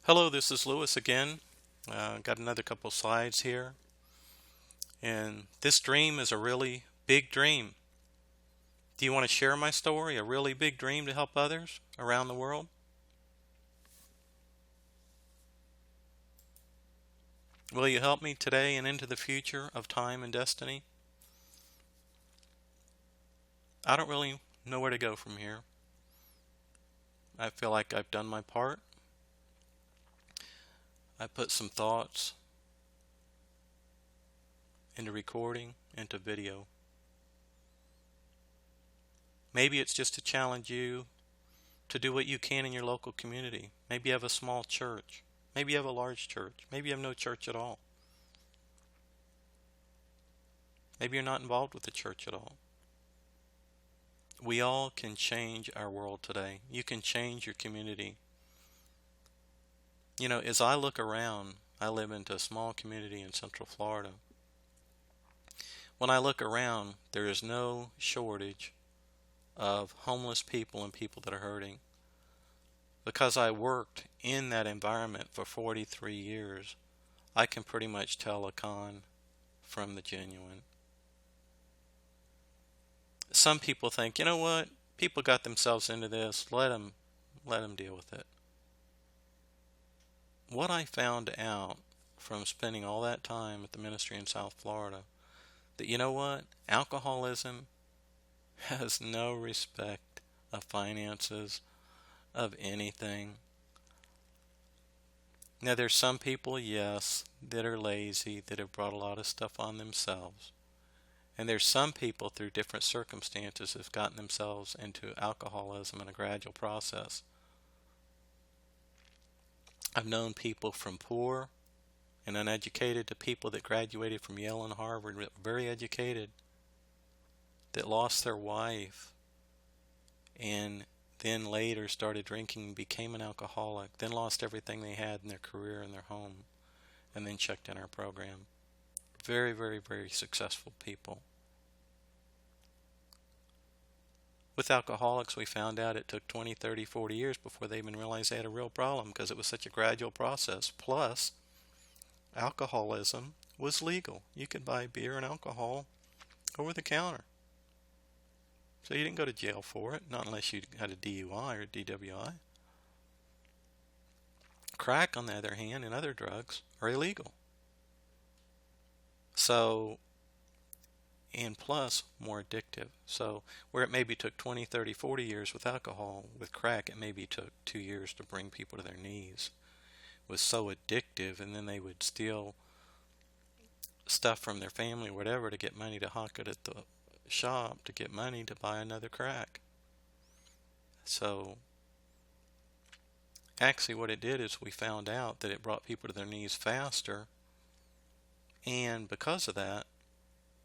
Hello, this is Lewis again. Got another couple slides here. And this dream is a really big dream. Do you want to share my story? A really big dream to help others around the world? Will you help me today and into the future of time and destiny? I don't really know where to go from here. I feel like I've done my part. I put some thoughts into recording, into video. Maybe it's just to challenge you to do what you can in your local community. Maybe you have a small church. Maybe you have a large church. Maybe you have no church at all. Maybe you're not involved with the church at all. We all can change our world today. You can change your community. You know, as I look around, I live into a small community in Central Florida. When I look around, there is no shortage of homeless people and people that are hurting. Because I worked in that environment for 43 years, I can pretty much tell a con from the genuine. Some people think, you know what? People got themselves into this. Let them deal with it. What I found out from spending all that time at the ministry in South Florida, that you know what? Alcoholism has no respect of finances, of anything. Now, there's some people, yes, that are lazy, that have brought a lot of stuff on themselves. And there's some people through different circumstances have gotten themselves into alcoholism in a gradual process. I've known people from poor and uneducated to people that graduated from Yale and Harvard, very educated, that lost their wife and then later started drinking and became an alcoholic, then lost everything they had in their career and their home, and then checked in our program. Very, very, very successful people. With alcoholics, we found out it took 20, 30, 40 years before they even realized they had a real problem because it was such a gradual process. Plus, alcoholism was legal. You could buy beer and alcohol over the counter. So you didn't go to jail for it, not unless you had a DUI or DWI. Crack, on the other hand, and other drugs are illegal. So, and plus more addictive. So where it maybe took 20, 30, 40 years with alcohol, with crack it maybe took 2 years to bring people to their knees. It was so addictive, and then they would steal stuff from their family or whatever to get money to hawk it at the shop to get money to buy another crack. So actually what it did is we found out that it brought people to their knees faster, and because of that,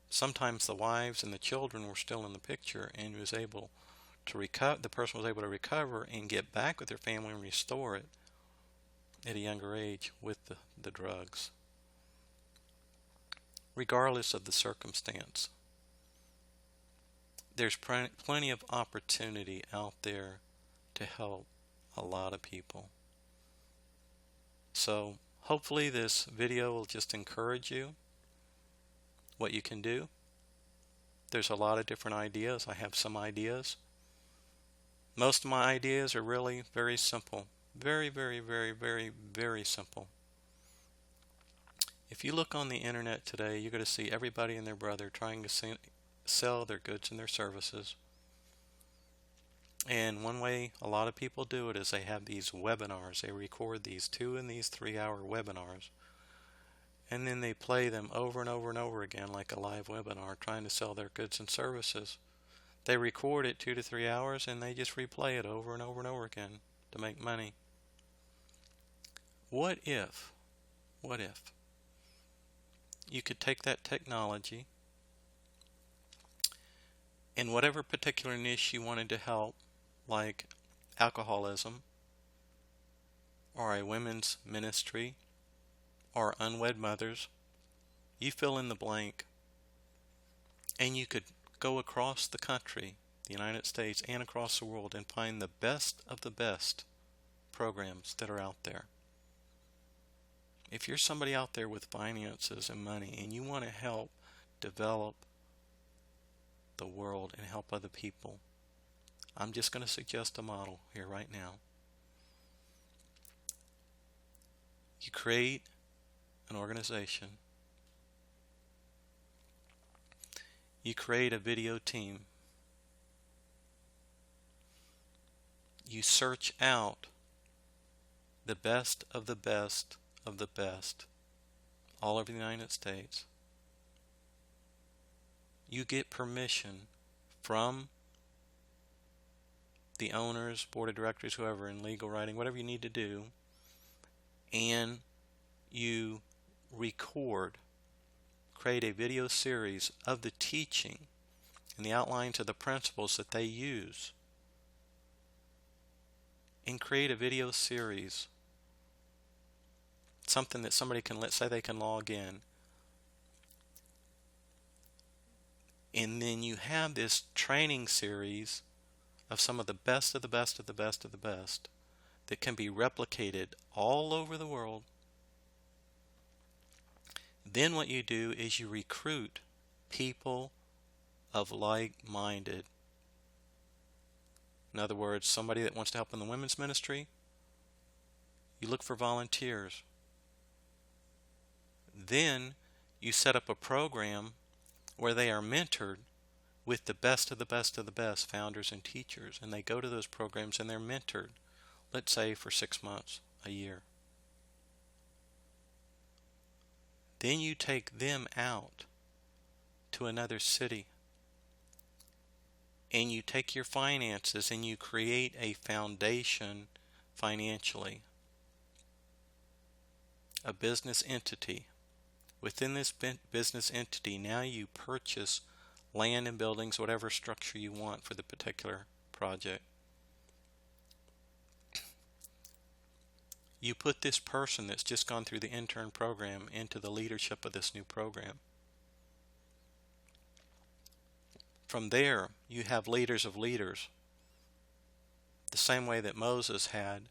sometimes the wives and the children were still in the picture, and was able to recover. The person was able to recover and get back with their family and restore it at a younger age with the drugs, regardless of the circumstance. There's plenty of opportunity out there to help a lot of people. So hopefully this video will just encourage you what you can do. There's a lot of different ideas. I have some ideas. Most of my ideas are really very simple. Very, very, very, very, very simple. If you look on the internet today, you're going to see everybody and their brother trying to sell their goods and their services. And one way a lot of people do it is they have these webinars. They record these 2 and these 3-hour webinars, and then they play them over and over and over again like a live webinar, trying to sell their goods and services. They record it 2 to 3 hours, and they just replay it over and over and over again to make money. What if you could take that technology in whatever particular niche you wanted to help, like alcoholism, or a women's ministry, or unwed mothers, you fill in the blank, and you could go across the country, the United States, and across the world, and find the best of the best programs that are out there. If you're somebody out there with finances and money and you want to help develop the world and help other people, I'm just going to suggest a model here right now. You create an organization. You create a video team. You search out the best of the best of the best all over the United States. You get permission from the owners, board of directors, whoever in legal writing, whatever you need to do, and you record, create a video series of the teaching and the outlines of the principles that they use, and create a video series, something that somebody can, let's say they can log in, and then you have this training series of some of the best of the best of the best of the best that can be replicated all over the world. Then what you do is you recruit people of like-minded. In other words, somebody that wants to help in the women's ministry, you look for volunteers. Then you set up a program where they are mentored with the best of the best of the best founders and teachers, and they go to those programs and they're mentored, let's say for 6 months, a year. Then you take them out to another city, and you take your finances and you create a foundation financially, a business entity. Within this business entity, now you purchase land and buildings, whatever structure you want for the particular project. You put this person that's just gone through the intern program into the leadership of this new program. From there, you have leaders of leaders. The same way that Moses had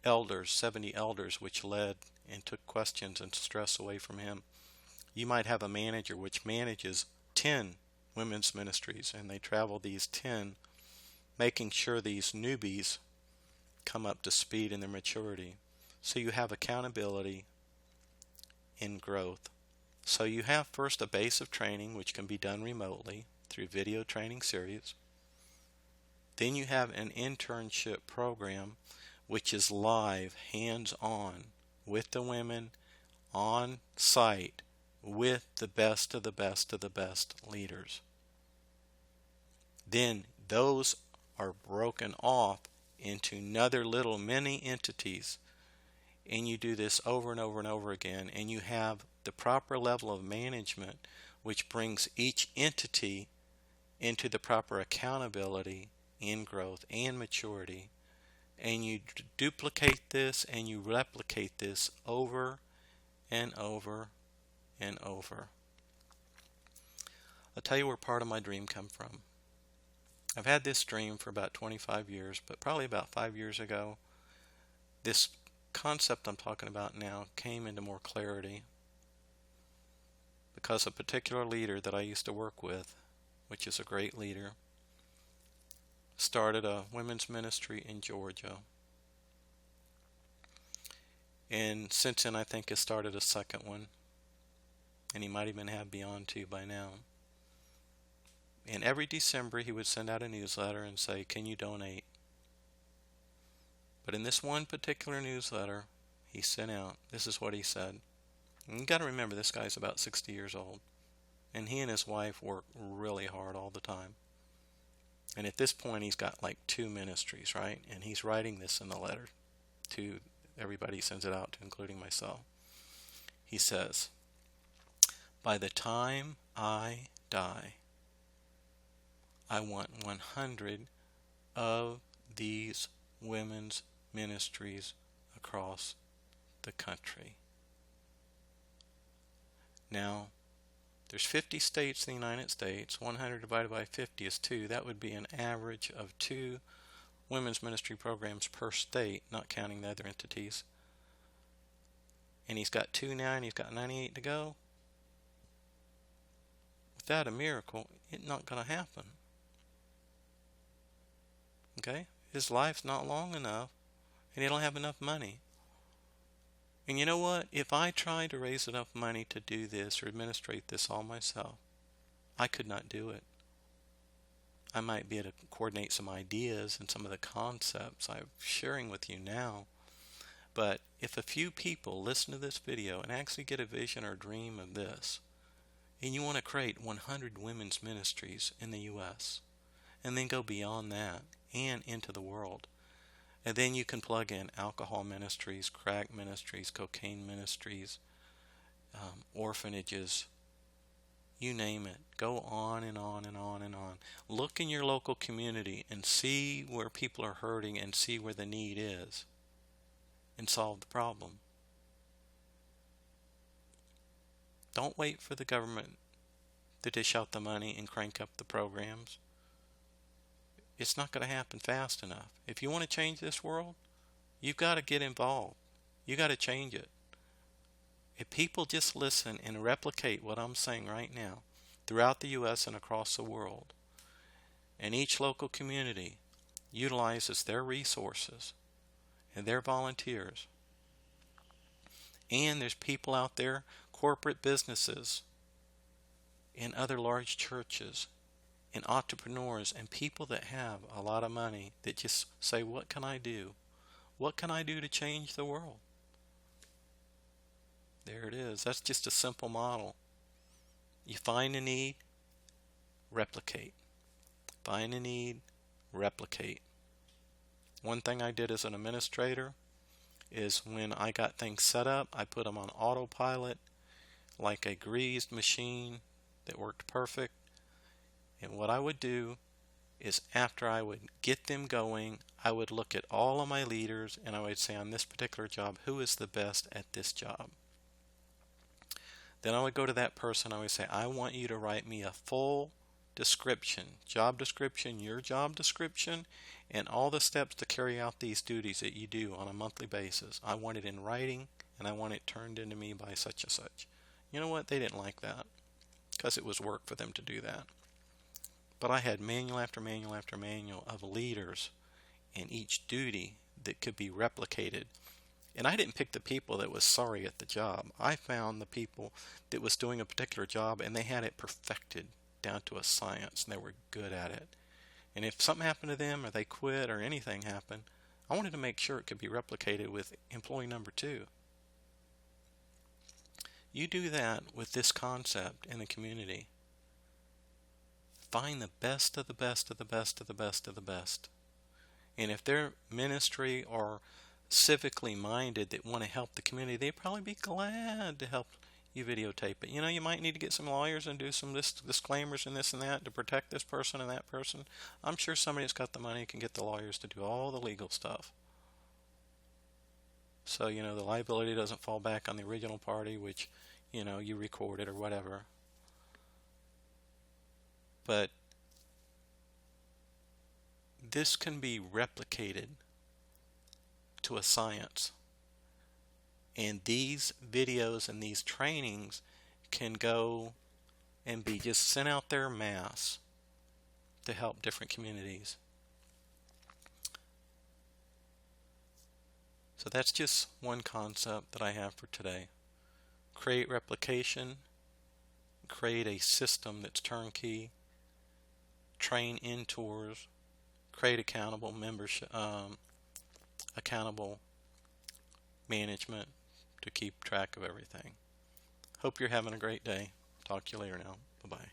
elders, 70 elders, which led and took questions and stress away from him. You might have a manager which manages 10 women's ministries, and they travel these 10, making sure these newbies come up to speed in their maturity. So you have accountability in growth. So you have first a base of training, which can be done remotely through video training series. Then you have an internship program, which is live, hands-on, with the women, on site, with the best of the best of the best leaders. Then those are broken off into another little mini entities, and you do this over and over and over again, and you have the proper level of management which brings each entity into the proper accountability in growth and maturity, and you duplicate this and you replicate this over and over and over. I'll tell you where part of my dream come from. I've had this dream for about 25 years, but probably about 5 years ago, this concept I'm talking about now came into more clarity because a particular leader that I used to work with, which is a great leader, started a women's ministry in Georgia. And since then I think has started a second one, and he might even have beyond 2 by now. And every December he would send out a newsletter and say, can you donate? But in this one particular newsletter he sent out, this is what he said. And you got to remember, this guy's about 60 years old, and he and his wife work really hard all the time. And at this point he's got like 2 ministries, right? And he's writing this in a letter to everybody he sends it out to, including myself. He says, by the time I die, I want 100 of these women's ministries across the country. Now, there's 50 states in the United States. 100 divided by 50 is 2. That would be an average of 2 women's ministry programs per state, not counting the other entities. and he's got 2 now and he's got 98 to go, without a miracle, it's not going to happen. Okay? His life's not long enough, and he don't have enough money. And you know what? If I tried to raise enough money to do this or administrate this all myself, I could not do it. I might be able to coordinate some ideas and some of the concepts I'm sharing with you now. But if a few people listen to this video and actually get a vision or dream of this, and you want to create 100 women's ministries in the U.S., and then go beyond that and into the world, and then you can plug in alcohol ministries, crack ministries, cocaine ministries, orphanages, you name it. Go on and on and on and on. Look in your local community and see where people are hurting and see where the need is, and solve the problem. Don't wait for the government to dish out the money and crank up the programs. It's not going to happen fast enough. If you want to change this world, you've got to get involved. You got to change it. If people just listen and replicate what I'm saying right now throughout the U.S. and across the world, and each local community utilizes their resources and their volunteers, and there's people out there, corporate businesses, and other large churches, and entrepreneurs, and people that have a lot of money that just say, what can I do? What can I do to change the world? There it is. That's just a simple model. You find a need, replicate. Find a need, replicate. One thing I did as an administrator is when I got things set up, I put them on autopilot like a greased machine that worked perfect. And what I would do is, after I would get them going, I would look at all of my leaders and I would say, on this particular job, who is the best at this job? Then I would go to that person, I would say, I want you to write me a full description, job description, your job description, and all the steps to carry out these duties that you do on a monthly basis. I want it in writing, and I want it turned into me by such and such. You know what? They didn't like that, because it was work for them to do that. But I had manual after manual after manual of leaders and each duty that could be replicated. And I didn't pick the people that was sorry at the job. I found the people that was doing a particular job and they had it perfected down to a science and they were good at it. And if something happened to them or they quit or anything happened, I wanted to make sure it could be replicated with employee number 2. You do that with this concept in the community. Find the best of the best of the best of the best of the best. And if they're ministry or civically minded that want to help the community, they'd probably be glad to help you videotape it. You know, you might need to get some lawyers and do some disclaimers and this and that to protect this person and that person. I'm sure somebody that's got the money can get the lawyers to do all the legal stuff. So, you know, the liability doesn't fall back on the original party, which, you know, you recorded or whatever. But this can be replicated to a science. And these videos and these trainings can go and be just sent out there en masse to help different communities. So that's just one concept that I have for today. Create replication, create a system that's turnkey, train in tours, create accountable membership, accountable management to keep track of everything. Hope you're having a great day. Talk to you later now. Bye-bye.